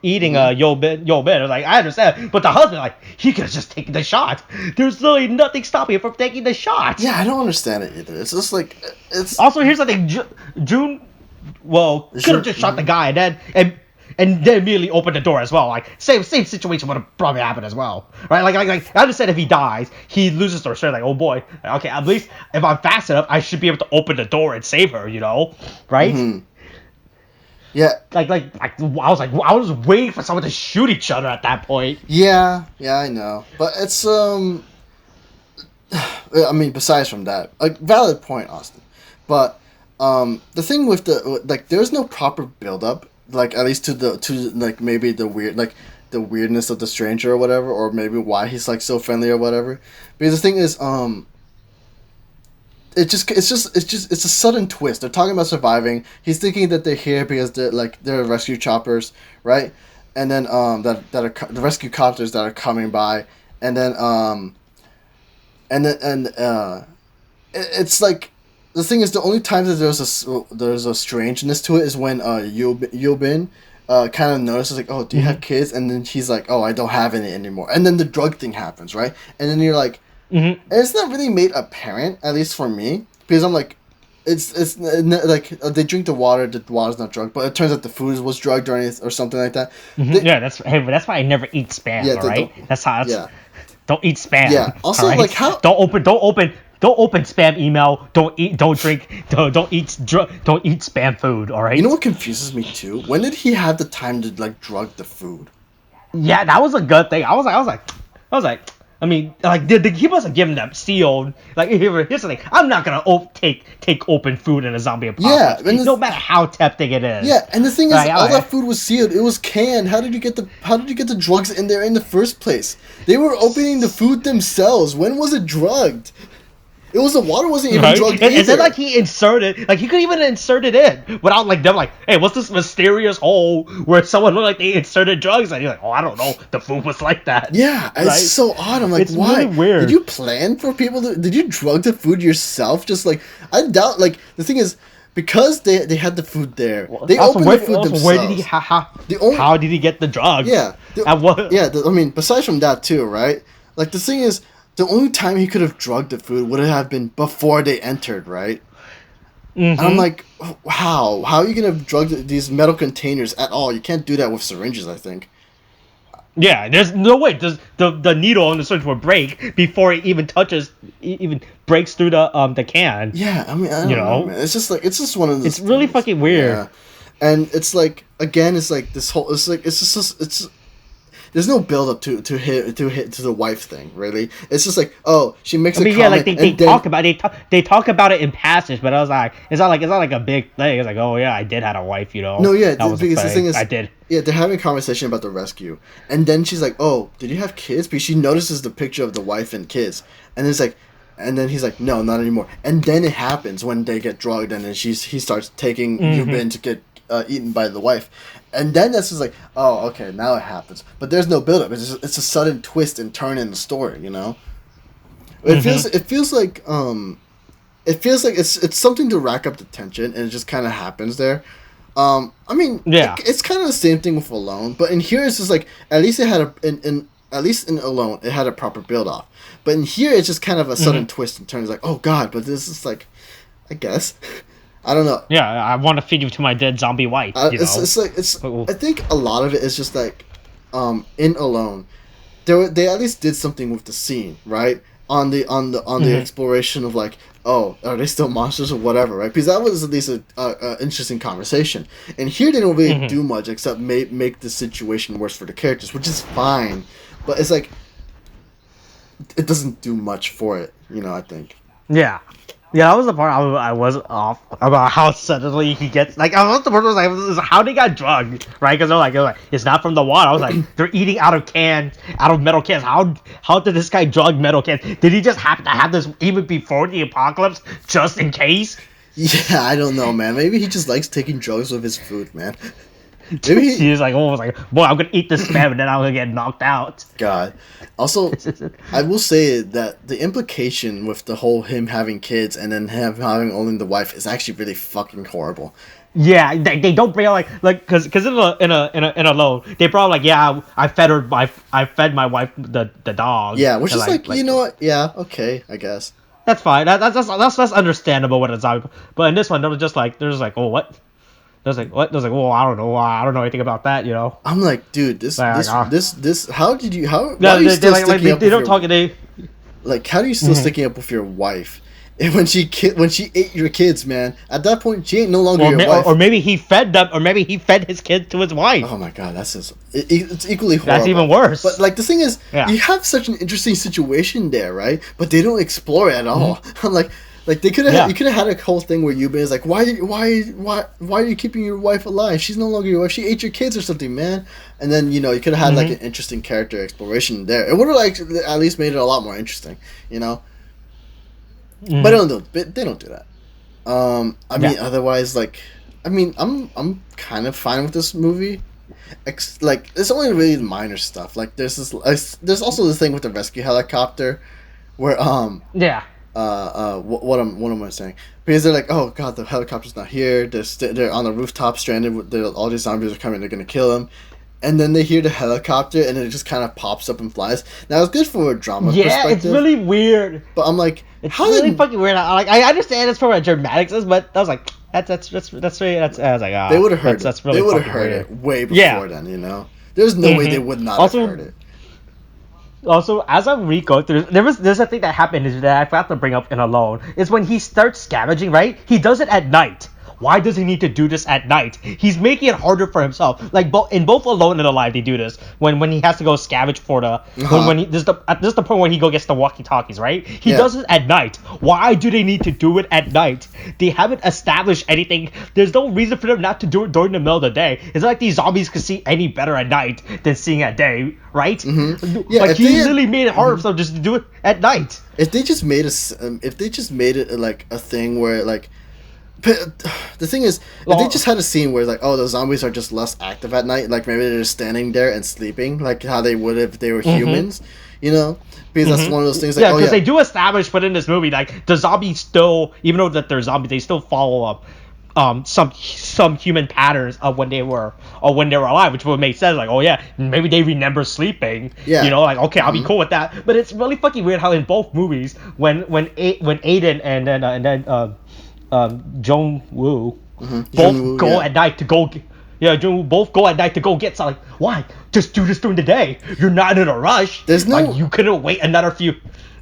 eating Yo Bin. I was like, I understand, but the husband, like, he could have just taken the shot. There's literally nothing stopping him from taking the shot.
Yeah, I don't understand it either. It's just like it's.
Also, here's the thing, June, could have just shot the guy and then immediately opened the door as well. Like, same situation would have probably happened as well, right? Like I understand if he dies, he loses the restraint. Like, oh boy, okay, at least if I'm fast enough, I should be able to open the door and save her, right?
Mm-hmm. Yeah.
Like I was waiting for someone to shoot each other at that point.
Yeah, I know. But it's I mean, besides from that, like, valid point, Austin. But the thing with there's no proper build up, like, at least to like maybe the weirdness of the stranger or whatever, or maybe why he's like so friendly or whatever. Because the thing is, it's a sudden twist. They're talking about surviving. He's thinking that they're here because they're rescue choppers, right? And then the rescue copters that are coming by, and then it's like, the thing is, the only time that there's a strangeness to it is when Yobin kind of notices, like, oh, do you have kids? And then he's like, oh, I don't have any anymore. And then the drug thing happens, right? And then you're like. And it's not really made apparent, at least for me, because I'm like, it's like, they drink the water's not drugged, but it turns out the food was drugged or something like that.
That's why I never eat Spam. Yeah, all right, don't eat Spam.
Yeah. Also,
right?
like, how
don't open Spam email. Don't eat Spam food. All right.
You know what confuses me too? When did he have the time to, like, drug the food?
Yeah, that was a good thing. I was like. I mean, like, he must have given them sealed. Like, here's the thing: I'm not gonna take open food in a zombie apocalypse. Yeah, no matter how tempting it is.
Yeah, and the thing is, all that food was sealed. It was canned. How did you get the drugs in there in the first place? They were opening the food themselves. When was it drugged? It was the water wasn't even drugged either.
Is it like he could even insert it in without, like, them like, hey, what's this mysterious hole where someone looked like they inserted drugs? And you're like, oh, I don't know, the food was like that.
Yeah, right? It's so odd. I'm like, it's why? Really weird. Did you plan for people did you drug the food yourself? Just like, I doubt, like, the thing is, because they had the food there, they opened the food themselves.
Where did how did he get the drugs?
Yeah. I mean, besides from that too, right? Like, the thing is, the only time he could have drugged the food would have been before they entered, right? And I'm like, how? How are you going to drug these metal containers at all? You can't do that with syringes, I think.
Yeah, there's no way. The needle on the syringe will break before it even breaks through the can.
Yeah, I mean, I don't know, man. It's just one of those.
It's really fucking weird.
Yeah. And it's like, again, it's like this whole, there's no build up to the wife thing, really. It's just like, oh, she makes a comment.
Yeah, like they talk about it in passage, but I was like, it's not like a big thing. It's like, oh yeah, I did have a wife,
No, yeah, because the thing is,
I did.
Yeah, they're having a conversation about the rescue, and then she's like, oh, did you have kids? Because she notices the picture of the wife and kids, and it's like, and then he's like, no, not anymore. And then it happens when they get drugged, and then he starts taking Yubin to get eaten by the wife. And then that's just like, oh, okay, now it happens. But there's no build-up. It's a sudden twist and turn in the story, It feels like it feels like it's something to rack up the tension, and it just kind of happens there. I mean,
Yeah.
it's kind of the same thing with Alone, but in here it's just like at least it had at least in Alone it had a proper build off, but in here it's just kind of a sudden twist and turn. It's like, oh god, but this is like, I guess, I don't know.
Yeah, I want to feed you to my dead zombie wife.
It's like I think a lot of it is just like, in Alone, they at least did something with the scene, right? On the exploration of like, oh, are they still monsters or whatever, right? Because that was at least a interesting conversation. And here they don't really do much except make the situation worse for the characters, which is fine. But it's like, it doesn't do much for it, I think.
Yeah. Yeah, that was the part I was off about how suddenly he gets like. I was the part was like, how they got drugged, right? Because they're like, it's not from the water. I was like, they're eating out of metal cans. How did this guy drug metal cans? Did he just happen to have this even before the apocalypse, just in case?
Yeah, I don't know, man. Maybe he just likes taking drugs with his food, man. Maybe
he's like, boy, I'm gonna eat this spam and then I'm gonna get knocked out.
God. Also, I will say that the implication with the whole him having kids and then him having only the wife is actually really fucking horrible.
Yeah, they don't bring out like because in a loan they brought like, yeah, I fed my wife the dog.
Yeah, which is like you know what? Yeah, okay, I guess.
That's fine. That's understandable with a zombie. But in this one, they're just like oh, what? There's like what? There's like, well, I don't know anything about that,
I'm like, dude, this how did you how?
No,
why are you still sticking up?
They don't talk.
Like, how do you still sticking up with your wife? And when she ate your kids, man, at that point she ain't no longer your wife.
Or maybe he fed them, or maybe he fed his kids to his wife.
Oh my god, that's just it's equally horrible.
That's even worse.
But like the thing is, you have such an interesting situation there, right? But they don't explore it at all. I'm like they could have you could have had a whole thing where Yuba is like, why are you keeping your wife alive? She's no longer your wife. She ate your kids or something, man. And then you could have had like an interesting character exploration there. It would have like at least made it a lot more interesting, But they don't do that. I mean, otherwise, like, I'm kind of fine with this movie. Like, it's only really minor stuff. Like, there's also this thing with the rescue helicopter, where what am I saying? Because they're like, oh god, the helicopter's not here. They're on the rooftop stranded. All these zombies are coming. They're gonna kill them. And then they hear the helicopter, and it just kind of pops up and flies. Now it's good for a drama perspective.
Yeah, it's really weird.
But I'm like,
it's really fucking weird. I understand it's from a dramatics, but I was like, that's I was like,
they would have heard it.
That's really
they would have heard it way before then. There's no way they would not have heard it.
Also, as I'm re-going through, there's a thing that happened is that I forgot to bring up in Alone. Is when he starts scavenging, right? He does it at night. Why does he need to do this at night? He's making it harder for himself. Like in both Alone and Alive, they do this when he has to go scavenge for the this is the point when he gets the walkie-talkies, right? He does it at night. Why do they need to do it at night? They haven't established anything. There's no reason for them not to do it during the middle of the day. It's not like these zombies can see any better at night than seeing at day, right?
Mm-hmm. Yeah,
like he really made it harder for them just to do it at night.
If they just made it like a thing where like. The thing is, if they just had a scene where like, oh, the zombies are just less active at night, like maybe they're just standing there and sleeping, like how they would if they were humans, because that's one of those things. Like,
because they do establish, but in this movie, like the zombies still, even though that they're zombies, they still follow up some human patterns of when they were alive, which would make sense. Like, oh yeah, maybe they remember sleeping. Yeah. Like okay, I'll be cool with that. But it's really fucking weird how in both movies, when Aiden and then Jung Woo both go at night to go. Jung Woo both go at night to go get something. Like, why? Just do this during the day. You're not in a rush.
There's no.
Like, you couldn't wait another few.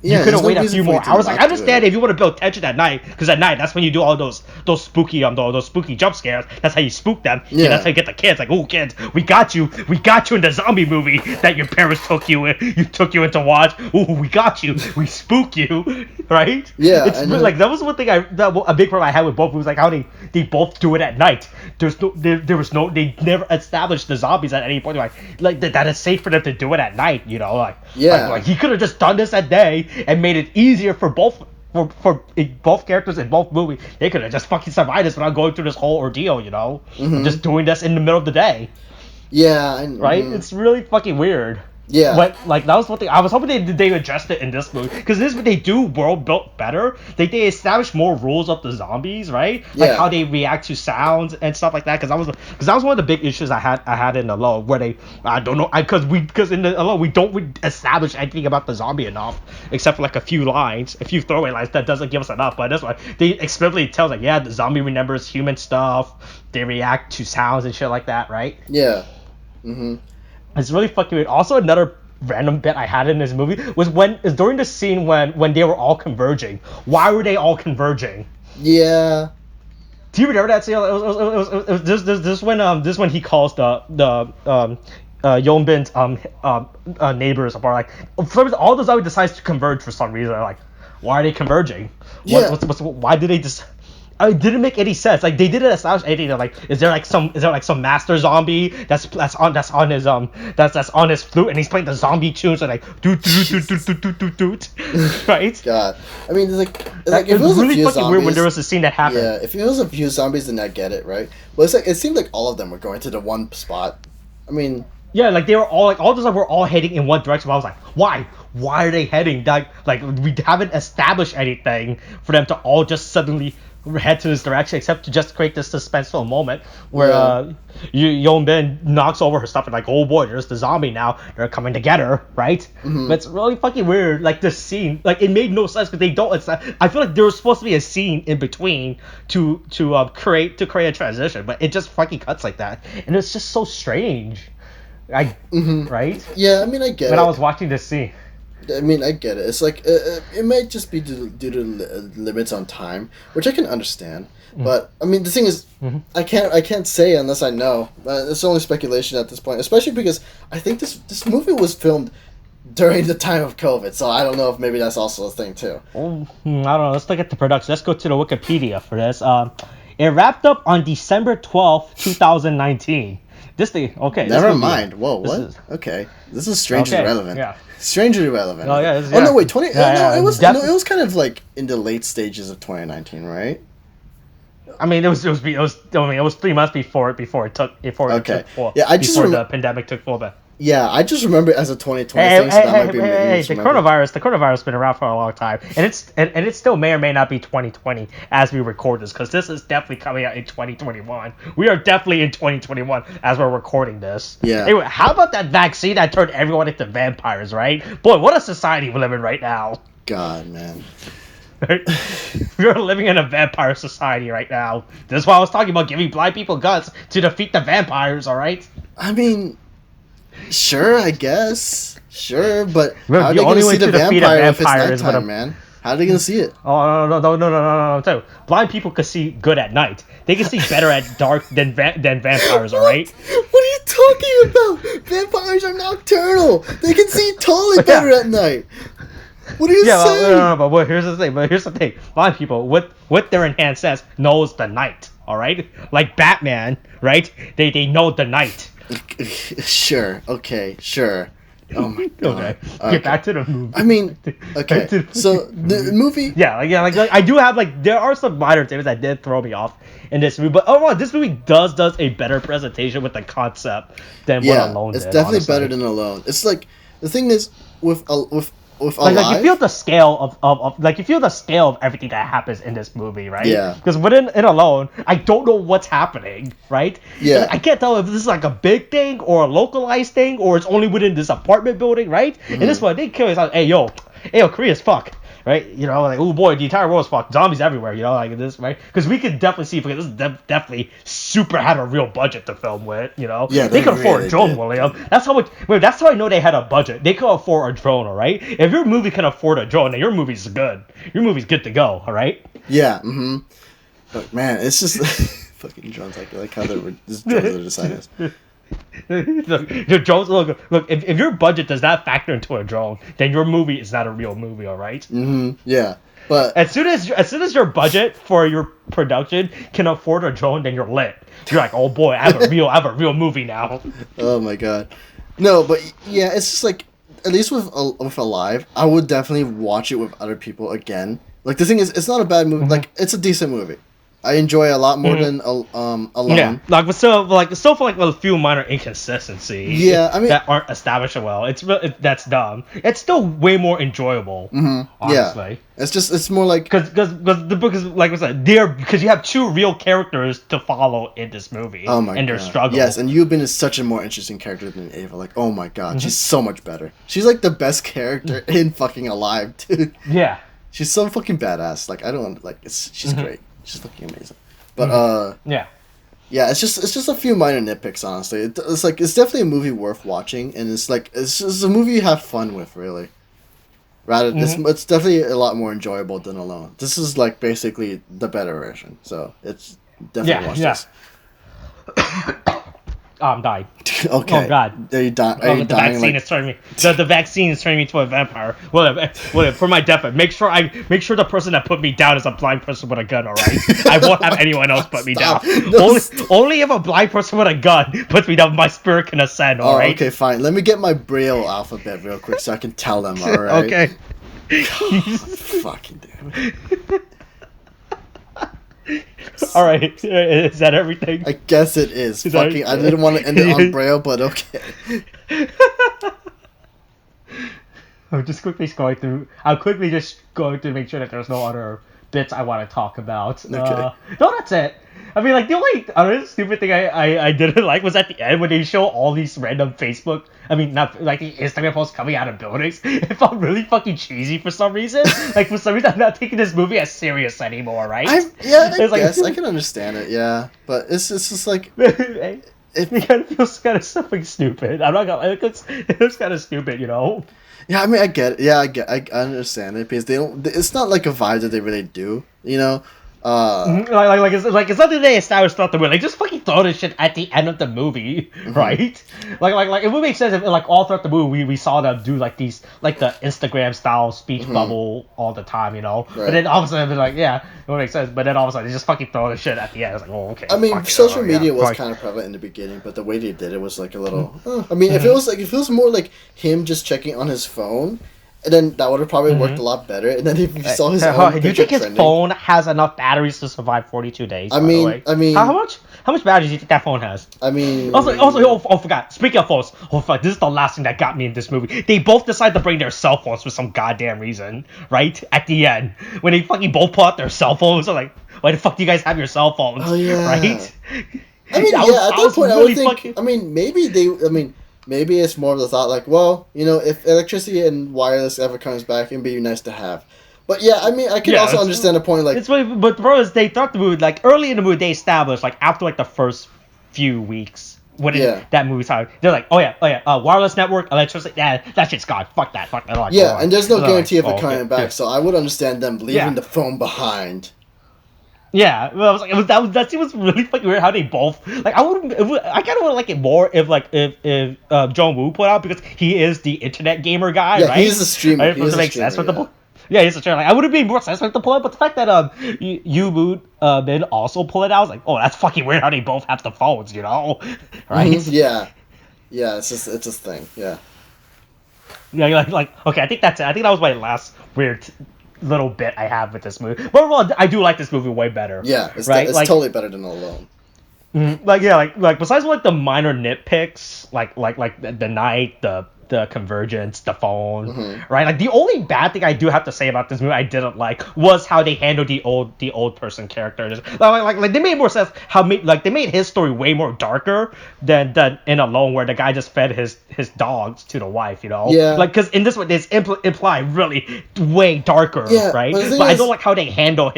You could have waited a few more hours. Like, I understand if you want to build tension at night, because at night that's when you do all those spooky those spooky jump scares. That's how you spook them. Yeah. That's how you get the kids. Like, oh kids, we got you in the zombie movie that your parents took you in to watch. Oh, we got you. We spook you, right?
Yeah.
It's really, like that was one thing a big problem I had with both movies. Like how they both do it at night. They never established the zombies at any point. Like that it's safe for them to do it at night. Like he could have just done this at day. And made it easier for both characters in both movies. They could have just fucking survived this without going through this whole ordeal, Just doing this in the middle of the day.
Yeah.
Right? It's really fucking weird.
Yeah.
But like that was one thing I was hoping they addressed it in this movie, because this they do world built better. They establish more rules of the zombies, right? Like
Yeah.
how they react to sounds and stuff like that. Because that was one of the big issues I had in Alone, where I don't know, because in the Alone we don't establish anything about the zombie enough, except for like a few lines, a few throwaway lines that doesn't give us enough. But that's why they explicitly tell us, like, yeah, the zombie remembers human stuff, they react to sounds and shit like that, right?
Yeah. Mm-hmm.
It's really fucking weird. Also, another random bit I had in this movie was during the scene when they were all converging. Why were they all converging?
Yeah.
Do you remember that scene? It was this when he calls the Yonbin's neighbors apart. Like, for some reason, all the zombies decides to converge for some reason. Like, why are they converging?
Yeah.
Why did they just? It didn't make any sense. Like, they didn't establish anything. Like, is there like some master zombie that's on his flute, and he's playing the zombie tunes, and like doot doot doot doot doot doot doot doot, right?
God. I mean, it's
Like,
if
it was really
a few
fucking
zombies,
weird when there was a scene that happened.
Yeah, if it was a few zombies, then I get it, right? But it's like it seemed like all of them were going to the one spot. I mean,
Yeah, like they were all the time were all heading in one direction. But I was like, why? Why are they heading? Like we haven't established anything for them to all just suddenly head to this direction, except to just create this suspenseful moment where Yeon-bin knocks over her stuff and like, oh boy, there's the zombie now. They're coming together, right?
Mm-hmm.
But it's really fucking weird. Like this scene, like it made no sense because they don't. I feel like there was supposed to be a scene in between to create a transition, but it just fucking cuts like that, and it's just so strange. Right?
Yeah, I mean, I get it.
When I was watching this scene.
I mean, I get it. It's like it might just be due to limits on time, which I can understand. But I mean, the thing is, I can't say unless I know. It's only speculation at this point, especially because I think this movie was filmed during the time of COVID, so I don't know if maybe that's also a thing too.
I don't know. Let's look at the production. Let's go to the Wikipedia for this. It wrapped up on December 12th, 2019. This thing, okay.
Never mind. Whoa, what? Okay, this is strangely relevant.
Yeah.
Strangely relevant.
Oh yeah.
Oh no, wait, 20. It was kind of like in the late stages of 2019, right?
I mean, it was 3 months before it took full.
Yeah, I just
before the pandemic took full. But
yeah, I just remember it as a 2020 thing. So that might be
the coronavirus has been around for a long time, and it still may or may not be 2020 as we record this, because this is definitely coming out in 2021. We are definitely in 2021 as we're recording this.
Yeah.
Anyway, how about that vaccine that turned everyone into vampires? Right? Boy, what a society we live in right now.
God, man.
We're living in a vampire society right now. This is why I was talking about giving blind people guns to defeat the vampires. All right.
I mean, sure, I guess. Sure, but how are
the
they going
only
to
way
see the
to defeat a
vampire if it's
vampire is
nighttime, man? How are they going to see it?
Oh, no. Too. Blind people can see good at night. They can see better at dark than vampires, all right?
What are you talking about? Vampires are nocturnal. They can see totally better at night. What are you saying?
But here's the thing. Blind people, with their enhanced sense, knows the night, all right? Like Batman, right? They know the night.
Sure. Okay. Sure. Oh my god.
Okay. Get back to the movie.
I mean, okay. So the movie.
Yeah, I do have there are some minor things that did throw me off in this movie, but overall, this movie does a better presentation with the concept than what Alone did.
It's definitely
honestly.
better than Alone. It's like the thing is with
like you feel the scale of everything that happens in this movie, right?
Yeah.
Because within Alone, I don't know what's happening, right?
Yeah.
I can't tell if this is like a big thing or a localized thing or it's only within this apartment building, right? And this one, they kill us like, hey yo, Korea's fuck. Right, you know, like, oh boy, the entire world's fucked. Zombies everywhere, you know, like this, right? Because we could definitely see, because this is definitely super had a real budget to film with, you know.
Yeah,
they could afford
really
a drone,
did.
William. That's how much. Wait, that's how I know they had a budget. They could afford a drone, all right. If your movie can afford a drone, then your movie's good. Your movie's good to go, all right.
Yeah. Mm-hmm. But man, it's just fucking drones. Like how drones are designed.
The drones. Look. If your budget does not factor into a drone, then your movie is not a real movie. All right.
Mm-hmm. Yeah, but
as soon as your budget for your production can afford a drone, then you're lit. You're like, oh boy, I have a real movie now.
Oh my god. No, but yeah, it's just like at least with Alive, I would definitely watch it with other people again. Like the thing is, it's not a bad movie.
Mm-hmm.
Like it's a decent movie. I enjoy a lot more than Alone.
Yeah, but still for like a few minor inconsistencies.
Yeah, I mean
that aren't established well. That's dumb. It's still way more enjoyable. Honestly.
Yeah. It's more like
because the book is like I said, because you have two real characters to follow in this movie.
Oh my
and their
god.
struggle.
Yes, and Yubin is such a more interesting character than Ava. Like, oh my god, she's so much better. She's like the best character in fucking Alive, dude.
Yeah.
She's so fucking badass. Like, I don't like. She's great. She's fucking amazing. But
yeah.
Yeah, it's just a few minor nitpicks, honestly. It's definitely a movie worth watching, and it's just a movie you have fun with, really. Rather, it's definitely a lot more enjoyable than Alone. This is like basically the better version, so it's definitely watch this.
Oh, I'm dying.
Okay.
Oh god.
Are you dying?
The vaccine is turning me. The vaccine is turning me into a vampire. Whatever. For my deathbed. Make sure the person that put me down is a blind person with a gun. All right. I won't have anyone else put me down. No, only if a blind person with a gun puts me down, my spirit can ascend. All right.
Okay, fine. Let me get my Braille alphabet real quick so I can tell them. All right.
Okay.
Fucking damn it.
All right, is that everything?
I guess it is. Fucking, I didn't want to end it on Braille, but okay.
I'm quickly just going through make sure that there's no other bits I want to talk about.
Okay.
No, that's it. I mean, like, the only other stupid thing I didn't like was at the end when they show all these random Facebook, not like the Instagram posts coming out of buildings. It felt really fucking cheesy for some reason. Like, for some reason, I'm not taking this movie as serious anymore, right?
I guess I can understand it, yeah. But it's just like...
It kind of feels kind of something stupid. I'm not gonna... It's kind of stupid, you know?
Yeah, I mean, I get it. Yeah, I understand it because they don't... It's not like a vibe that they really do, you know?
It's something they established throughout the movie. Like, just fucking throw this shit at the end of the movie, right? Like it would make sense if, like, all throughout the movie we saw them do like these, like, the Instagram style speech bubble all the time, you know. Right. But then all of a sudden, like, yeah, it would make sense. But then all of a sudden, they just fucking throw the shit at the end. It's like, oh, okay.
I mean, social media was kind of prevalent in the beginning, but the way they did it was like a little. I mean, if it was more like him just checking on his phone. And then that would have probably worked a lot better. And then if you saw his own
do you think his phone has enough batteries to survive 42 days?
I mean,
how much batteries do you think that phone has?
I mean,
also, forgot. Speaking of phones, fuck, this is the last thing that got me in this movie. They both decide to bring their cell phones for some goddamn reason, right? At the end, when they fucking both pull out their cell phones, I'm like, why the fuck do you guys have your cell phones?
Oh yeah.
Right?
I mean, at that point, I would think. I mean, maybe it's more of the thought, like, well, you know, if electricity and wireless ever comes back, it'd be nice to have. But yeah, I mean, I can also understand the point, like...
But the problem is, they thought the movie, like, early in the movie, they established, like, after, like, the first few weeks, that movie started, they're like, oh yeah, wireless network, electricity, that shit's gone, fuck that. Like,
yeah, and there's no guarantee of it coming back, so I would understand them leaving the phone behind.
Yeah, well, I was like, that scene was really fucking weird how they both, like, I kind of would like it more if John Woo put out, because he is the internet gamer guy, right?
He's a streamer.
Right? He's a streamer, he's a streamer. Like, I would have been more sense with the pull it, but the fact that Yu Woo then also pull it out, I was like, oh, that's fucking weird how they both have the phones, you know, right?
Yeah, it's just a thing. Yeah.
Yeah, like okay, I think that's it. I think that was my last weird little bit I have with this movie. But overall, I do like this movie way better.
Yeah, it's
right?
It's totally better than Alone.
Like besides like the minor nitpicks, like the night, the convergence, the phone, right? Like the only bad thing I do have to say about this movie I didn't like was how they handled the old person characters. Like they made more sense they made his story way more darker than in Alone, where the guy just fed his dogs to the wife, you know?
Yeah.
Like, because in this one, it's implied really way darker, right? But I don't like how they handle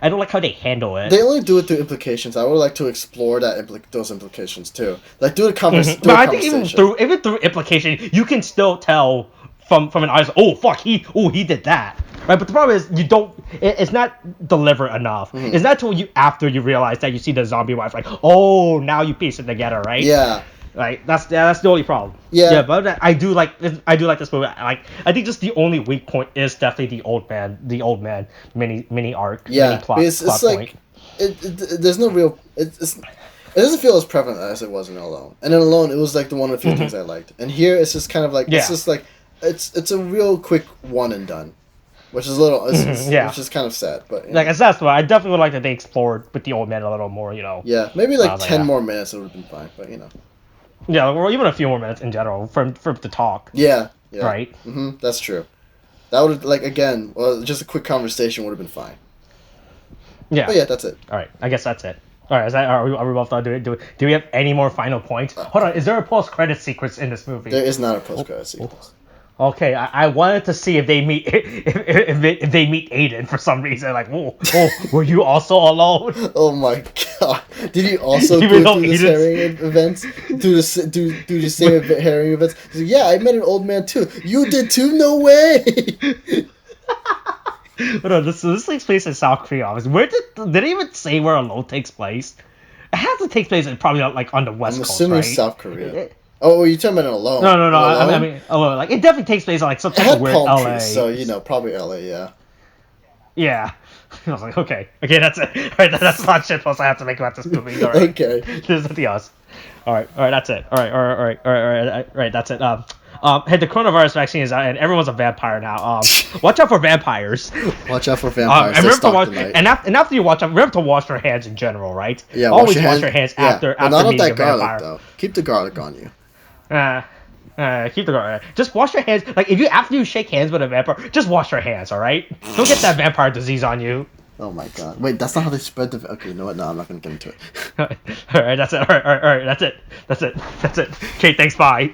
I don't like how they handle it.
They only do it through implications. I would like to explore those implications too. Like do a conversation.
But I think even through implication, you can still tell from an eyes. Oh fuck, he did that, right? But the problem is it's not deliberate enough. It's not until after you realize that you see the zombie wife, like, oh, now you piece it together, right?
Yeah.
Right, that's the only problem. Yeah, but I do like this movie. Like, I think just the only weak point is definitely the old man mini arc.
Yeah,
mini plot,
it's like there's no real. It doesn't feel as prevalent as it was in Alone. And in Alone, it was like the one of the few things I liked. And here, it's just kind of like it's just like it's a real quick one and done. which is a little,
Yeah.
which is kind of sad. But
Like, it's that's why I definitely would like that they explored with the old man a little more,
Yeah, maybe like 10
yeah.
more minutes it would have been fine, but
Yeah, or even a few more minutes in general for the talk.
Yeah.
Right.
That's true. That would again, just a quick conversation would have been fine.
Yeah.
But yeah, that's it.
All right, I guess that's it. All right, are we both done? Do we have any more final points? Hold on, is there a post-credit sequence in this movie?
There is not a post-credit sequence.
Okay, I wanted to see if they meet if they meet Aiden for some reason. Like, were you also alone?
Oh my god! Did you also go through this herring events? Do the same herring events? He's like, yeah, I met an old man too. You did too? No way!
Hold on, this takes place in South Korea. Where did it even say where Alone takes place? It has to take place in probably like on the West Coast,
assuming
right?
South Korea. Oh, you're talking about Alone?
No.
Alone?
I mean, Alone. Like, it definitely takes place on like some type of weird
palm
LA.
trees, so probably LA. Yeah.
Yeah. I was like, okay, that's it. All right, that's not shit post I have to make about this movie. All right.
Okay.
There's nothing else. All right, that's it. All right, that's it. Hey, the coronavirus vaccine is out, and everyone's a vampire now. Watch out for vampires.
Watch out for vampires.
And remember to wash, and after you watch out, remember to wash your hands in general, right?
Yeah,
always wash your hands after
not with
meeting
that
a
garlic
vampire.
though. Keep the garlic on you.
Keep the garlic. Just wash your hands. Like, if you after you shake hands with a vampire, just wash your hands. All right. Don't get that vampire disease on you.
Oh my god. Wait, that's not how they spread the... Okay, you know what? No, I'm not going to get into it.
All right, that's it. All right, that's it. Okay, thanks, bye.